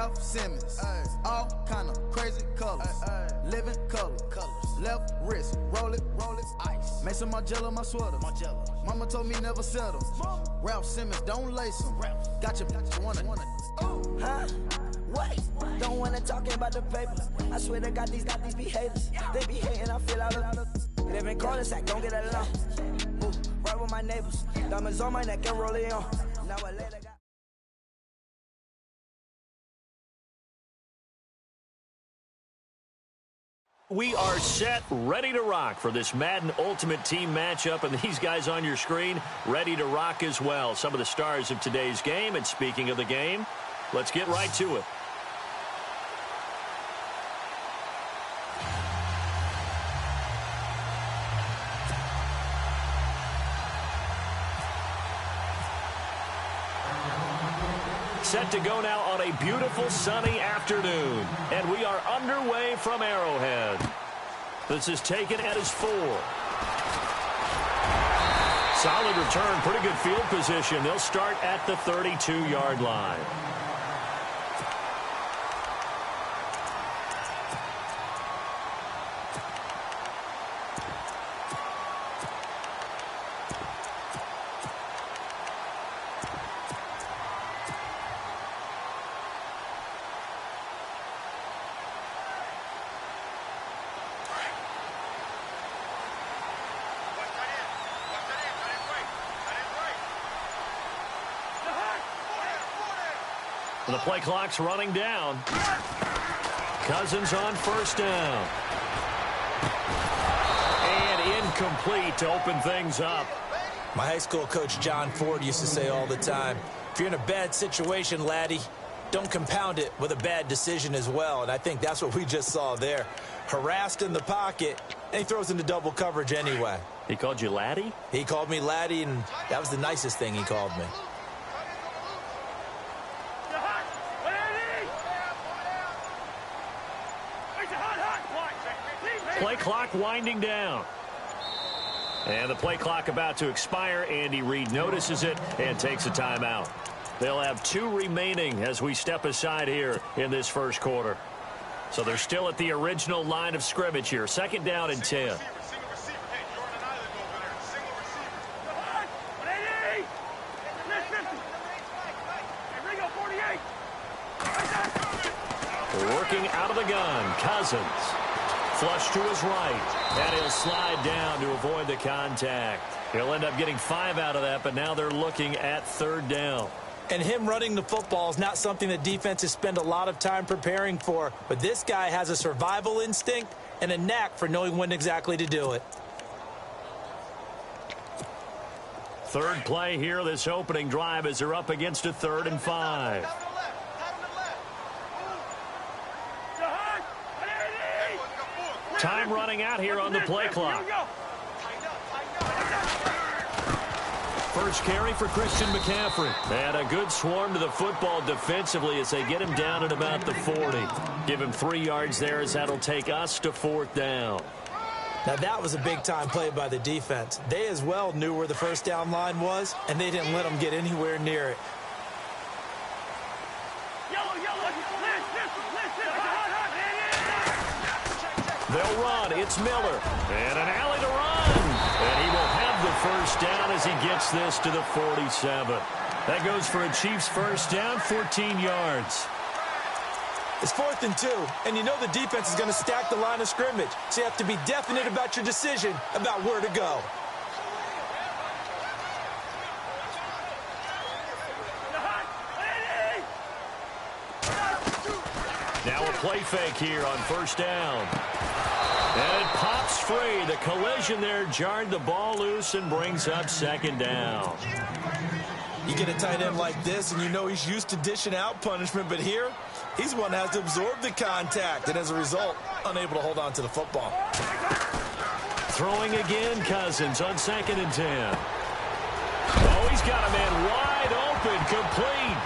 Ralph Simmons, all kind of crazy colors, living colors, left wrist, roll it, ice. Mason Margiela, my sweater. Mama told me never settle. Ralph Simmons, don't lace him. Got your wanna. Huh? What? Don't wanna talk about the paper. I swear to God, these be haters. They be hating, I feel out of. Live in cul-de-sac, don't get along. Move, right with my neighbors. Diamonds on my neck and roll it on. Now I later got. We are set, ready to rock for this Madden Ultimate Team matchup, and these guys on your screen ready to rock as well. Some of the stars of today's game, and speaking of the game, let's get right to it. Set to go now on a beautiful sunny afternoon, and we are underway from Arrowhead. This is taken at his 4. Solid return, pretty good field position. They'll start at the 32-yard line. The play clock's running down. Cousins on first down. And incomplete to open things up. My high school coach John Ford used to say all the time, if you're in a bad situation, laddie, don't compound it with a bad decision as well. And I think that's what we just saw there. Harassed in the pocket, and he throws into double coverage anyway. He called you laddie? He called me laddie, and that was the nicest thing he called me. Play clock winding down. And the play clock about to expire. Andy Reid notices it and takes a timeout. They'll have 2 remaining as we step aside here in this first quarter. So they're still at the original line of scrimmage here. 2nd down and 10. Working out of the gun, Cousins. Flush to his right, and he'll slide down to avoid the contact. He'll end up getting 5 out of that, but now they're looking at 3rd down. And him running the football is not something that defenses spend a lot of time preparing for, but this guy has a survival instinct and a knack for knowing when exactly to do it. 3rd play here, this opening drive, as they're up against a 3rd and 5. Time running out here on the play clock. First carry for Christian McCaffrey. And a good swarm to the football defensively as they get him down at about the 40. Give him 3 yards there as that'll take us to 4th down. Now that was a big-time play by the defense. They as well knew where the first down line was, and they didn't let them get anywhere near it. They'll run. It's Miller. And an alley to run. And he will have the first down as he gets this to the 47. That goes for a Chiefs first down, 14 yards. It's 4th and 2, and you know the defense is going to stack the line of scrimmage. So you have to be definite about your decision about where to go. Now a play fake here on first down. And it pops free. The collision there jarred the ball loose and brings up 2nd down. You get a tight end like this, and you know he's used to dishing out punishment, but here, he's one that has to absorb the contact, and as a result, unable to hold on to the football. Throwing again, Cousins on 2nd and 10. Oh, he's got a man wide open, complete.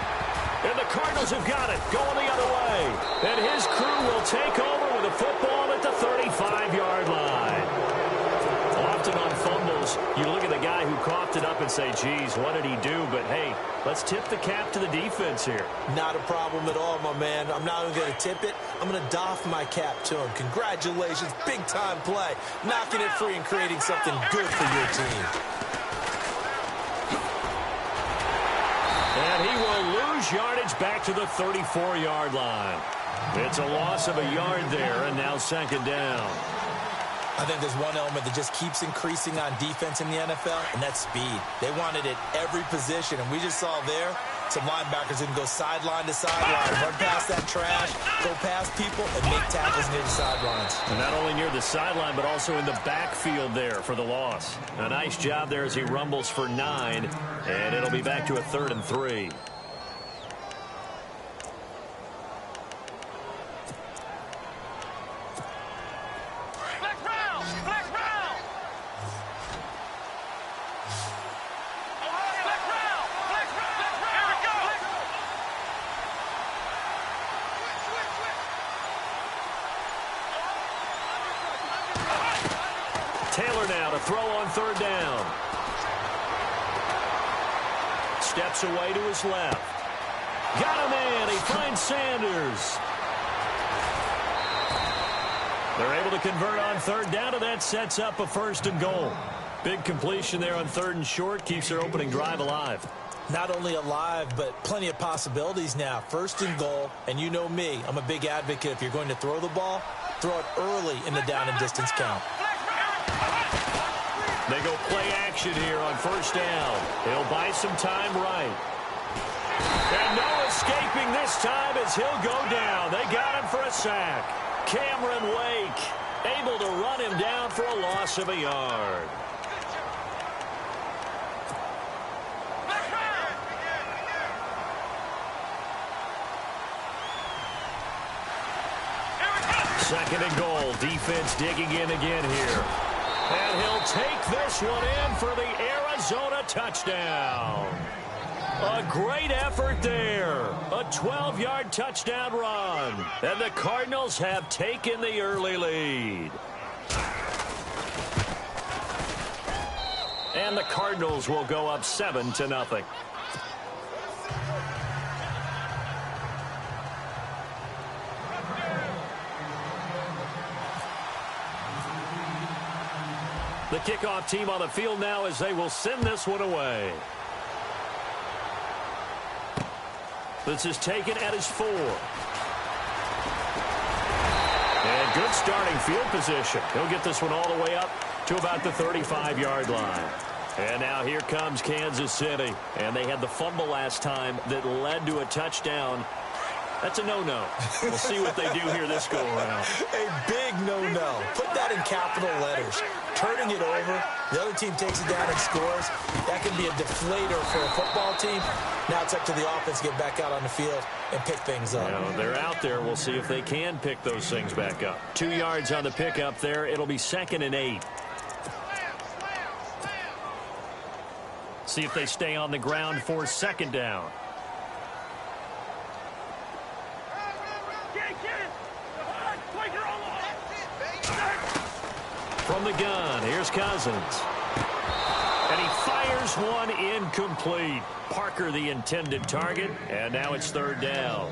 And the Cardinals have got it, going the other way. And his crew will take over with a football at the 35-yard line. Often on fumbles, you look at the guy who coughed it up and say, geez, what did he do? But, hey, let's tip the cap to the defense here. Not a problem at all, my man. I'm not even going to tip it. I'm going to doff my cap to him. Congratulations. Big-time play. Knocking it free and creating something good for your team. And he will lose yardage back to the 34-yard line. It's a loss of a yard there, and now second down. I think there's one element that just keeps increasing on defense in the NFL, and that's speed. They want it at every position, and we just saw there some linebackers who can go sideline to sideline, run past that trash, go past people, and make tackles near the sidelines. And not only near the sideline, but also in the backfield there for the loss. A nice job there as he rumbles for 9, and it'll be back to a 3rd and 3. Taylor now to throw on 3rd down. Steps away to his left. Got a man. He finds Sanders. They're able to convert on 3rd down, and that sets up a 1st and goal. Big completion there on 3rd and short. Keeps their opening drive alive. Not only alive, but plenty of possibilities now. 1st and goal, and you know me. I'm a big advocate. If you're going to throw the ball, throw it early in the down and distance count. They go play action here on 1st down. He'll buy some time right. And no escaping this time as he'll go down. They got him for a sack. Cameron Wake able to run him down for a loss of a yard. Second and goal. Defense digging in again here. And he'll take this one in for the Arizona touchdown. A great effort there. A 12-yard touchdown run. And the Cardinals have taken the early lead. And the Cardinals will go up 7-0. The kickoff team on the field now as they will send this one away. This is taken at his 4. And good starting field position. He'll get this one all the way up to about the 35-yard line. And now here comes Kansas City. And they had the fumble last time that led to a touchdown. That's a no-no. We'll see what they do here this go-around. A big no-no. Put that in capital letters. Turning it over, the other team takes it down and scores. That can be a deflator for a football team. Now it's up to the offense to get back out on the field and pick things up. Well, they're out there. We'll see if they can pick those things back up. 2 yards on the pickup there. It'll be 2nd and 8. See if they stay on the ground for 2nd down. From the gun, here's Cousins. And he fires one incomplete. Parker the intended target, and now it's 3rd down.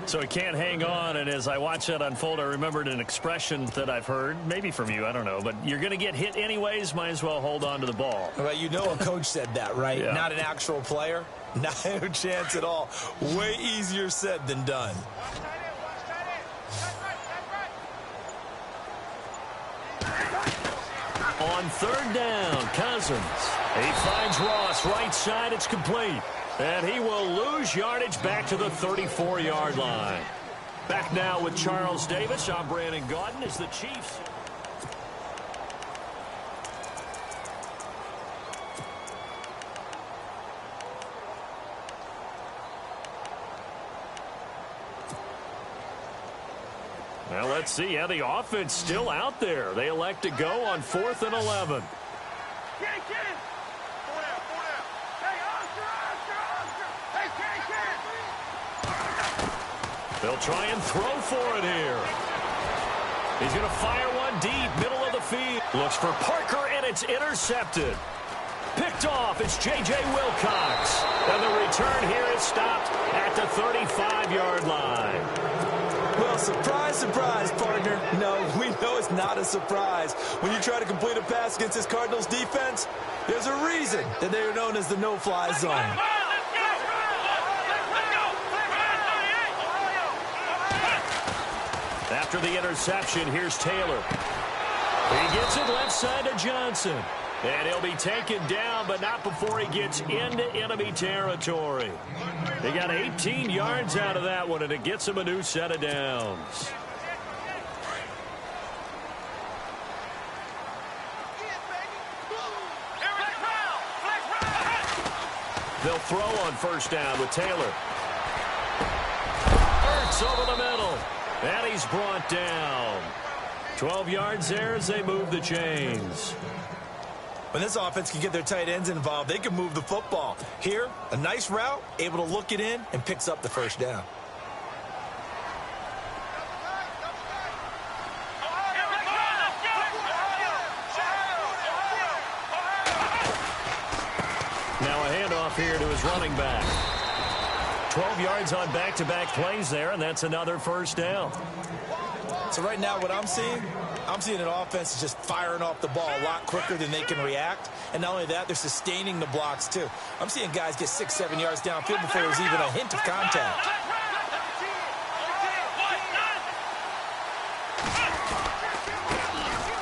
So he can't hang on, and as I watch that unfold, I remembered an expression that I've heard, maybe from you, I don't know, but you're going to get hit anyways, might as well hold on to the ball. Well, you know a coach said that, right? Yeah. Not an actual player. Not a chance at all. Way easier said than done. On 3rd down, Cousins. He finds Ross right side. It's complete. And he will lose yardage back to the 34-yard line. Back now with Charles Davis. I'm Brandon Gaudin as the Chiefs. Well, let's see how the offense still out there. They elect to go on 4th and 11. They'll try and throw for it here. He's going to fire one deep, middle of the field. Looks for Parker, and it's intercepted. Picked off. It's J.J. Wilcox. And the return here is stopped at the 35-yard line. Well, surprise, surprise, partner. No, we know it's not a surprise. When you try to complete a pass against this Cardinals defense, there's a reason that they are known as the no-fly zone. After the interception, here's Taylor. He gets it left side to Johnson. And he'll be taken down, but not before he gets into enemy territory. They got 18 yards out of that one, and it gets him a new set of downs. They'll throw on first down with Taylor. Hurts over the middle. And he's brought down. 12 yards there as they move the chains. When this offense can get their tight ends involved, they can move the football. Here, a nice route, able to look it in, and picks up the first down. Now a handoff here to his running back. 12 yards on back-to-back plays there, and that's another first down. So right now what I'm seeing an offense is just firing off the ball a lot quicker than they can react. And not only that, they're sustaining the blocks too. I'm seeing guys get 6-7 yards downfield before there's even a hint of contact.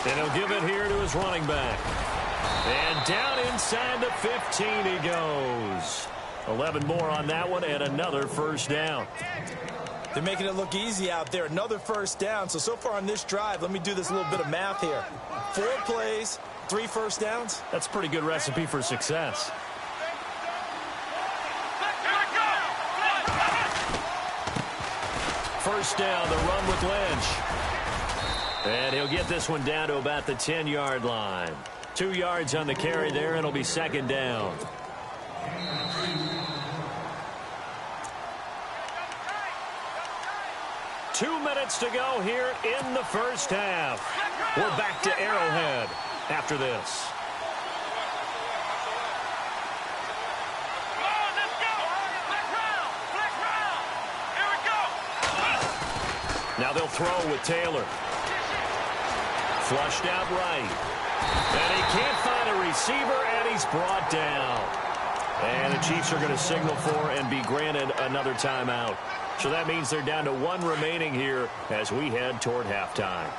And he'll give it here to his running back. And down inside the 15 he goes. 11 more on that one and another first down. They're making it look easy out there. Another first down. So far on this drive, let me do this little bit of math here. 4 plays, 3 first downs. That's a pretty good recipe for success. First down, the run with Lynch. And he'll get this one down to about the 10-yard line. 2 yards on the carry there, and it'll be second down. Two minutes to go here in the first half. We're back to Arrowhead after this. Now they'll throw with Taylor. Flushed out right. And he can't find a receiver, and he's brought down. And the Chiefs are going to signal for and be granted another timeout. So that means they're down to 1 remaining here as we head toward halftime.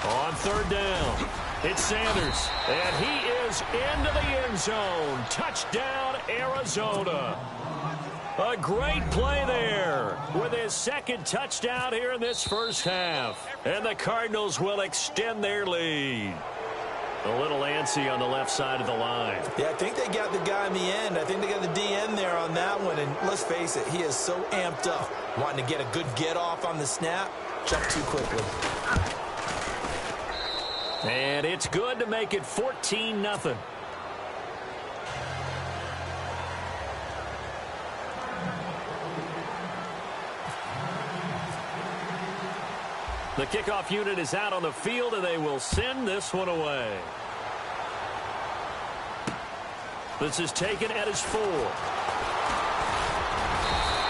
On third down, it's Sanders. And he is into the end zone. Touchdown, Arizona. A great play there with his second touchdown here in this first half. And the Cardinals will extend their lead. A little antsy on the left side of the line. Yeah, I think they got the guy in the end. I think they got the DN there on that one. And let's face it, he is so amped up, wanting to get a good get off on the snap. Jump too quickly. And it's good to make it 14-0. The kickoff unit is out on the field, and they will send this one away. This is taken at his 4.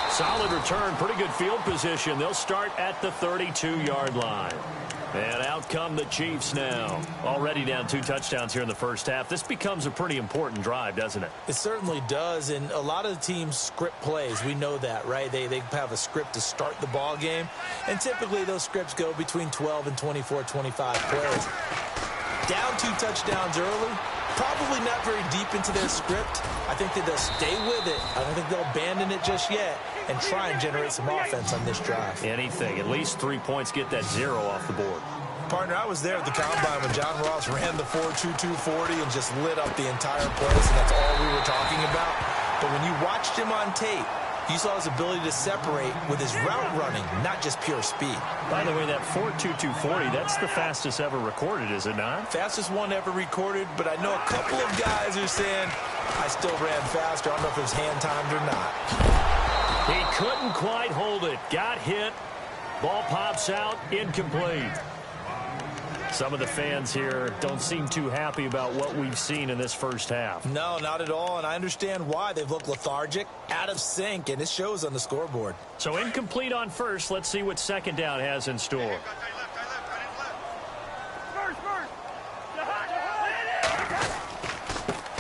Solid return, pretty good field position. They'll start at the 32-yard line. And out come the Chiefs now. Already down 2 touchdowns here in the first half. This becomes a pretty important drive, doesn't it? It certainly does, and a lot of the teams script plays. We know that, right? They have a script to start the ball game, and typically those scripts go between 12 and 24, 25 plays. Down 2 touchdowns early, probably not very deep into their script. I think that they'll stay with it. I don't think they'll abandon it just yet and try and generate some offense on this drive. Anything. At least 3 points, get that 0 off the board. Partner, I was there at the Combine when John Ross ran the 4.22 40 and just lit up the entire place, and that's all we were talking about. But when you watched him on tape, you saw his ability to separate with his route running, not just pure speed. By the way, that 4.22 40, that's the fastest ever recorded, is it not? Fastest one ever recorded, but I know a couple of guys are saying, I still ran faster. I don't know if it was hand-timed or not. He couldn't quite hold it. Got hit. Ball pops out. Incomplete. Some of the fans here don't seem too happy about what we've seen in this first half. No, not at all, and I understand why. They've looked lethargic, out of sync, and it shows on the scoreboard. So incomplete on first. Let's see what second down has in store.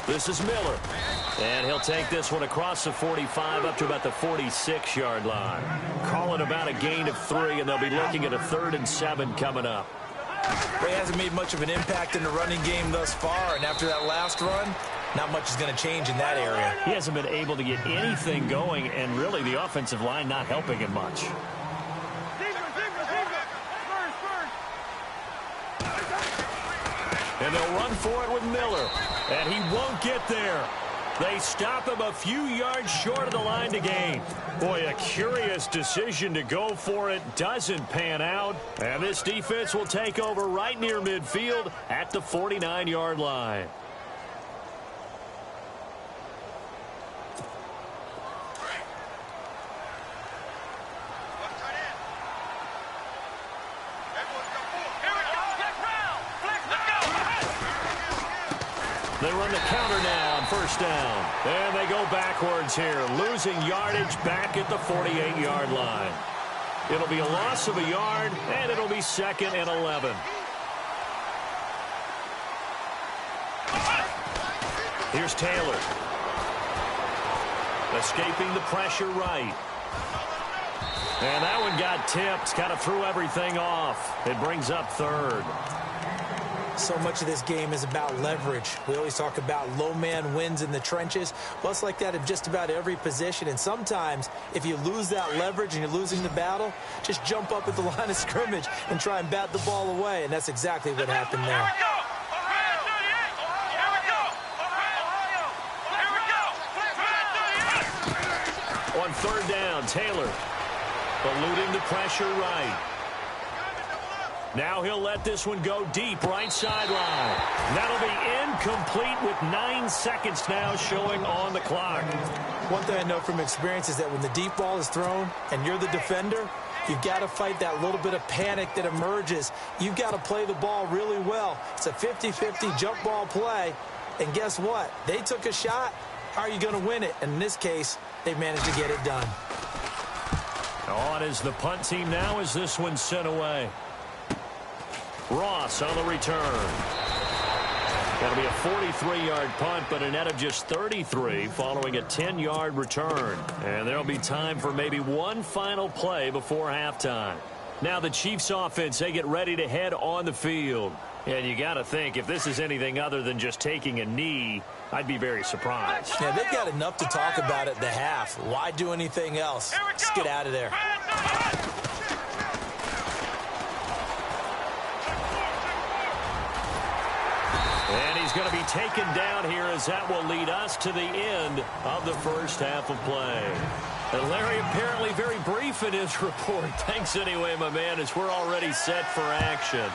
This is Miller. And he'll take this one across the 45 up to about the 46-yard line. Calling about a gain of 3, and they'll be looking at a 3rd and 7 coming up. He hasn't made much of an impact in the running game thus far, and after that last run, not much is going to change in that area. He hasn't been able to get anything going, and really the offensive line not helping him much. And they'll run for it with Miller, and he won't get there. They stop him a few yards short of the line to gain. Boy, a curious decision to go for it. Doesn't pan out. And this defense will take over right near midfield at the 49-yard line. They run the counter now on first down. And they go backwards here, losing yardage back at the 48-yard line. It'll be a loss of a yard, and it'll be 2nd and 11. Here's Taylor. Escaping the pressure right. And that one got tipped, kind of threw everything off. It brings up 3rd. So much of this game is about leverage. We always talk about low man wins in the trenches. Well, it's like that in just about every position. And sometimes, if you lose that leverage and you're losing the battle, just jump up at the line of scrimmage and try and bat the ball away. And that's exactly what happened there. On 3rd down, Taylor eluding the pressure right. Now he'll let this one go deep, right sideline. That'll be incomplete with 9 seconds now showing on the clock. One thing I know from experience is that when the deep ball is thrown and you're the defender, you've got to fight that little bit of panic that emerges. You've got to play the ball really well. It's a 50-50 jump ball play. And guess what? They took a shot. How are you going to win it? And in this case, they managed to get it done. On is the punt team now as this one's sent away. Ross on the return. That'll be a 43-yard punt, but a net of just 33 following a 10-yard return. And there'll be time for maybe one final play before halftime. Now the Chiefs offense, they get ready to head on the field. And you got to think, if this is anything other than just taking a knee, I'd be very surprised. Yeah, they've got enough to talk about at the half. Why do anything else? Let's get out of there. And he's going to be taken down here as that will lead us to the end of the first half of play. And Larry apparently very brief in his report. Thanks anyway, my man, as we're already set for action.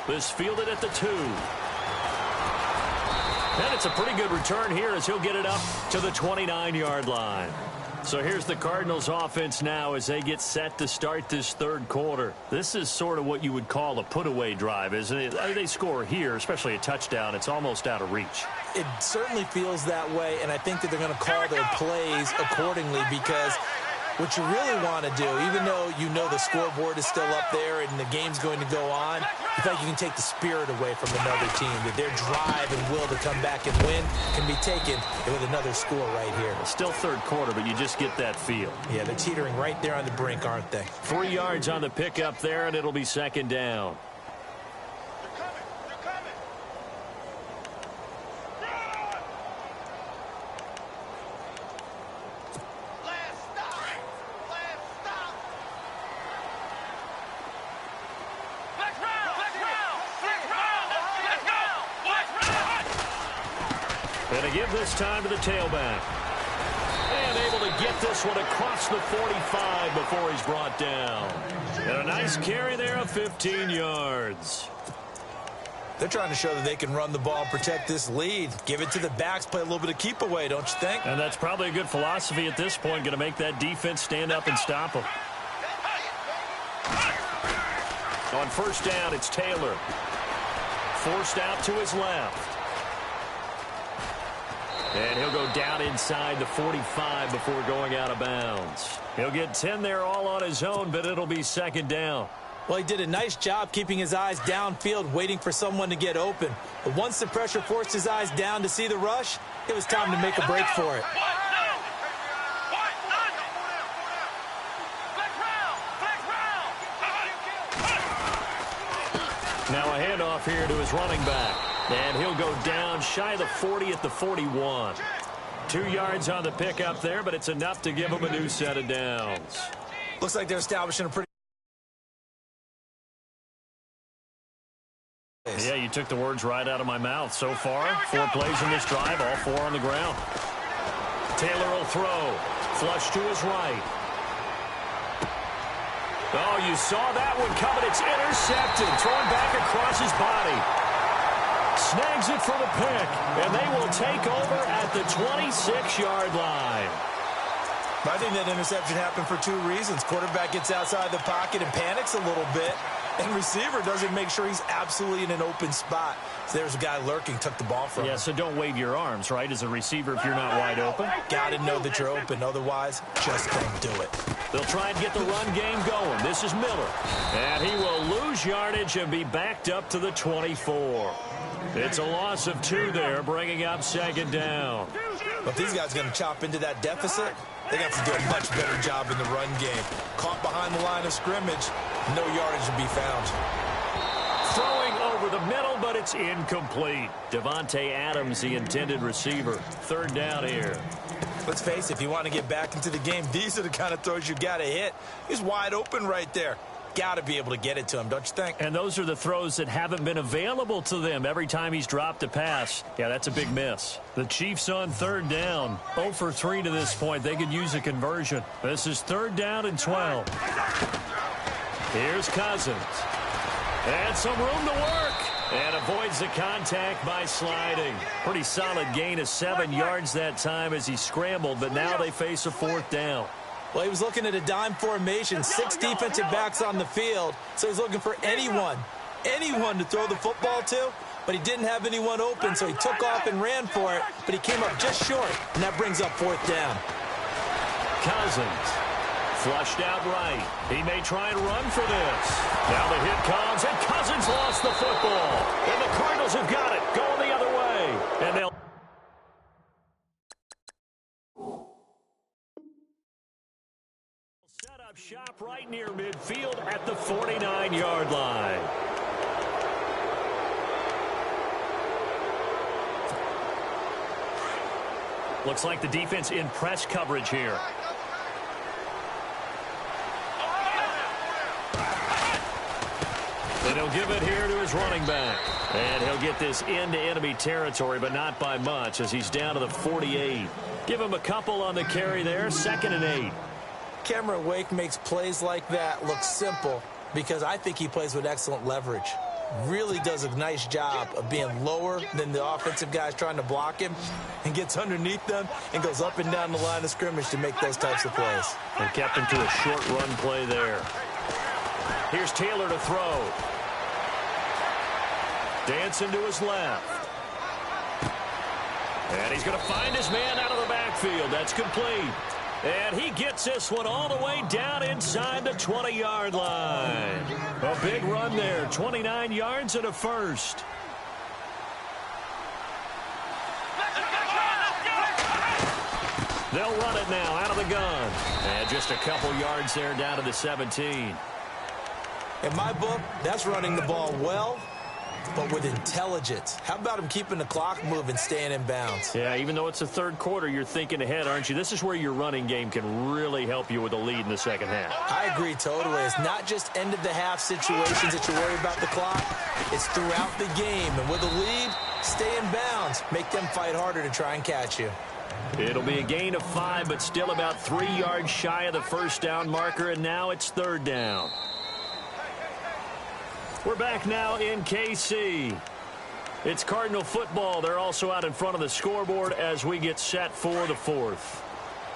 This fielded at the 2. And it's a pretty good return here as he'll get it up to the 29-yard line. So here's the Cardinals offense now as they get set to start this 3rd quarter. This is sort of what you would call a put-away drive, isn't it? They score here, especially a touchdown. It's almost out of reach. It certainly feels that way, and I think that they're going to call their plays accordingly because what you really want to do, even though you know the scoreboard is still up there and the game's going to go on, you think you can take the spirit away from another team, that their drive and will to come back and win can be taken with another score right here. Still 3rd quarter, but you just get that feel. Yeah, they're teetering right there on the brink, aren't they? 3 yards on the pickup there, and it'll be 2nd down. And a give this time to the tailback. And able to get this one across the 45 before he's brought down. And a nice carry there of 15 yards. They're trying to show that they can run the ball, protect this lead. Give it to the backs, play a little bit of keep away, don't you think? And that's probably a good philosophy at this point, going to make that defense stand up and stop them. On first down, it's Taylor. Forced out to his left. And he'll go down inside the 45 before going out of bounds. He'll get 10 there all on his own, but it'll be second down. Well, he did a nice job keeping his eyes downfield, waiting for someone to get open. But once the pressure forced his eyes down to see the rush, it was time to make a break for it. Now a handoff here to his running back. And he'll go down shy of the 40 at the 41. 2 yards on the pickup there, but it's enough to give him a new set of downs. Looks like they're establishing a pretty... Yeah, you took the words right out of my mouth. So far, 4 plays in this drive, all 4 on the ground. Taylor will throw. Flush to his right. Oh, you saw that one coming. It's intercepted. Thrown back across his body. Snags it for the pick. And they will take over at the 26-yard line. I think that interception happened for 2 reasons. Quarterback gets outside the pocket and panics a little bit. And receiver doesn't make sure he's absolutely in an open spot. So there's a guy lurking, took the ball from him. Yeah, so don't wave your arms, right, as a receiver if you're not wide open. Got to know that you're open. Otherwise, just don't do it. They'll try and get the run game going. This is Miller. And he will lose yardage and be backed up to the 24. It's a loss of 2 there, bringing up second down. But these guys are going to chop into that deficit. They have to do a much better job in the run game. Caught behind the line of scrimmage, no yardage to be found. Throwing over the middle, but it's incomplete. Devontae Adams, the intended receiver. Third down here. Let's face it, if you want to get back into the game, these are the kind of throws you got to hit. He's wide open right there. Got to be able to get it to him, don't you think? And those are the throws that haven't been available to them every time he's dropped a pass. Yeah, that's a big miss. The Chiefs on third down. 0 for 3 to this point. They could use a conversion. This is third down and 12. Here's Cousins. And some room to work. And avoids the contact by sliding. Pretty solid gain of 7 yards that time as he scrambled, but now they face a 4th down. Well, he was looking at a dime formation, 6 defensive backs on the field, so he's looking for anyone to throw the football to, but he didn't have anyone open, so he took off and ran for it, but he came up just short, and that brings up 4th down. Cousins flushed out right. He may try and run for this. Now the hit comes, and Cousins lost the football, and the Cardinals have got it, going the other way, and they'll set up shop right near midfield at the 49-yard line. Looks like the defense in press coverage here. And he'll give it here to his running back. And he'll get this into enemy territory, but not by much as he's down to the 48. Give him a couple on the carry there, 2nd and 8. Cameron Wake makes plays like that look simple because I think he plays with excellent leverage. Really does a nice job of being lower than the offensive guys trying to block him and gets underneath them and goes up and down the line of scrimmage to make those types of plays. And kept him to a short run play there. Here's Taylor to throw. Dancing to his left. And he's going to find his man out of the backfield. That's complete. And he gets this one all the way down inside the 20-yard line. A big run there, 29 yards and a first. They'll run it now out of the gun. And just a couple yards there down to the 17. In my book, that's running the ball well, but with intelligence. How about him keeping the clock moving, staying in bounds? Yeah, even though it's the third quarter, you're thinking ahead, aren't you? This is where your running game can really help you with a lead in the second half. I agree totally. It's not just end-of-the-half situations that you worry about the clock. It's throughout the game. And with a lead, stay in bounds. Make them fight harder to try and catch you. It'll be a gain of 5, but still about 3 yards shy of the first down marker, and now it's third down. We're back now in KC. It's Cardinal football. They're also out in front of the scoreboard as we get set for the 4th.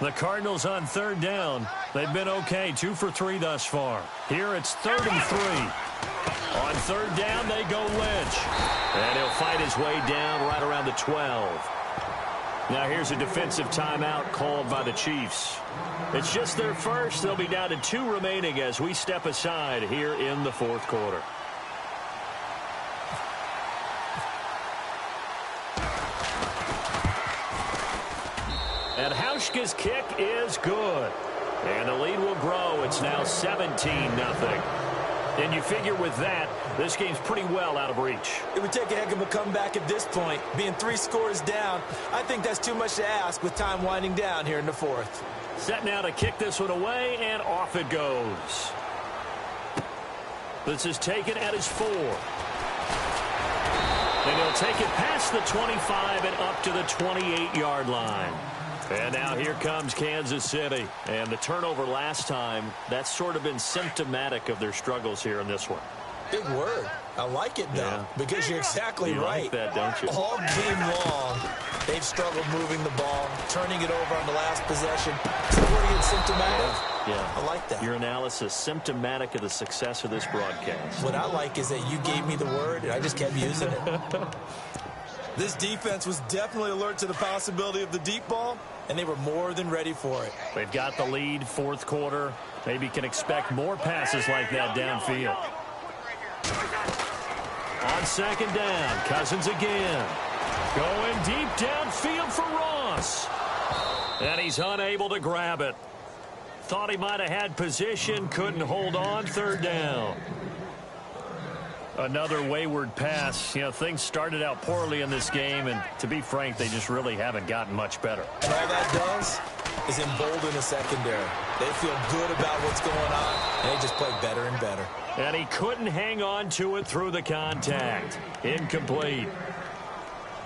The Cardinals on third down. They've been okay, 2 for 3 thus far. Here it's 3rd and 3. On third down, they go Lynch. And he'll fight his way down right around the 12. Now here's a defensive timeout called by the Chiefs. It's just their first. They'll be down to 2 remaining as we step aside here in the fourth quarter. And Hauschka's kick is good. And the lead will grow. It's now 17-0. And you figure with that, this game's pretty well out of reach. It would take a heck of a comeback at this point. Being 3 scores down, I think that's too much to ask with time winding down here in the fourth. Set now to kick this one away, and off it goes. This is taken at his 4. And he'll take it past the 25 and up to the 28-yard line. And now here comes Kansas City. And the turnover last time, that's sort of been symptomatic of their struggles here in this one. Big word. I like it, though, because you're exactly right. You like that, don't you? All game long, they've struggled moving the ball, turning it over on the last possession. So what are you, symptomatic? Yeah. I like that. Your analysis, symptomatic of the success of this broadcast. What I like is that you gave me the word, and I just kept using it. This defense was definitely alert to the possibility of the deep ball, and they were more than ready for it. They've got the lead, fourth quarter. Maybe can expect more passes like that downfield. On second down, Cousins again. Going deep downfield for Ross. And he's unable to grab it. Thought he might have had position, couldn't hold on, third down. Another wayward pass. You know, things started out poorly in this game, and to be frank, they just really haven't gotten much better. And all that does is embolden the secondary. They feel good about what's going on, and they just play better and better. And he couldn't hang on to it through the contact. Incomplete.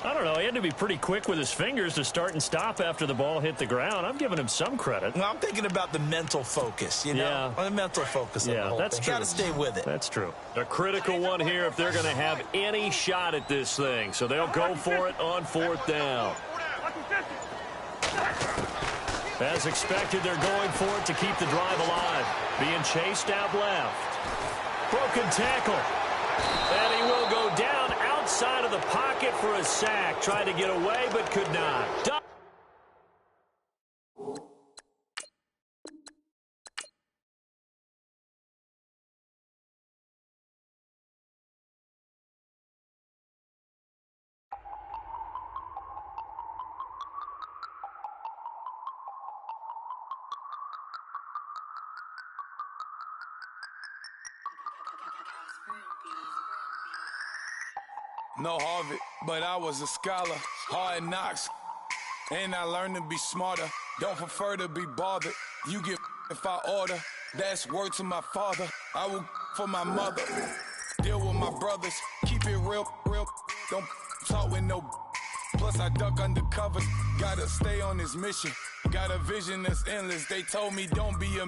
I don't know. He had to be pretty quick with his fingers to start and stop after the ball hit the ground. I'm giving him some credit. Well, I'm thinking about the mental focus, you know? Yeah. The mental focus of the whole that's thing. true. Got to stay with it. That's true. A critical one here if they're going to have any shot at this thing. So they'll go for it on fourth down. As expected, they're going for it to keep the drive alive. Being chased out left. Broken tackle. And he will go down outside of the pocket for a sack. Tried to get away, but could not. No Harvard, but I was a scholar. Hard knocks, and I learned to be smarter. Don't prefer to be bothered. You get if I order. That's word to my father. I will for my mother. Deal with my brothers. Keep it real, real. Don't talk with no. Plus I duck undercover. Gotta stay on this mission. Got a vision that's endless. They told me don't be a